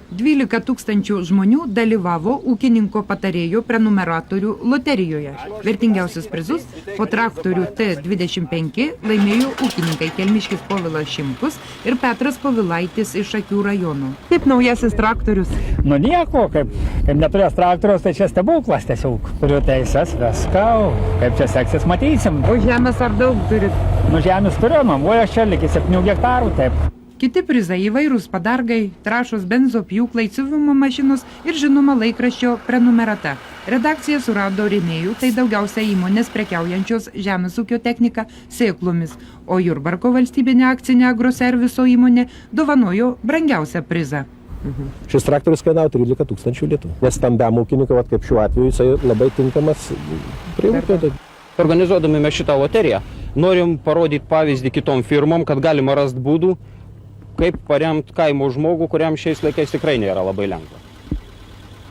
12 000 žmonių dalyvavo ūkininko patarėjo prenumeratorių loterijoje. Vertingiausius prizus po traktorių T25 laimėjo ūkininkai Kelmiškis Povilas Šimkus ir Petras Povilaitis iš Šakių rajonų. Kaip naujasis traktorius? Nu nieko, kaip neturės traktoriaus, tai čia stebuklas tiesiog. Turiu teisės, viską, kaip čia seksis, matysim. O žemės ar daug turit? Nu žemės turiu, nuomoju čia iki 7 hektarų, taip. Kiti prizai įvairūs padargai, trąšos, benzo pjūklai, siuvimo mašinos ir žinoma laikraščio prenumerata. Redakcija surado rėmėjų, tai daugiausia įmonės prekiaujančios žemės ūkio technika sėklomis, o Jurbarko valstybinė akcinė agroserviso įmonė dovanojo brangiausią prizą. Šis traktorius kainavo 13 000 litų, nes stambiam ūkininkui, kaip šiuo atveju, jisai labai tinkamas prie ūkio. Organizuodami mes šitą loteriją, norim parodyti pavyzdį kitom firmom, kad galima rasti būdų, kaip paremti kaimo žmogų, kuriam šiais laikais tikrai nėra labai lengva.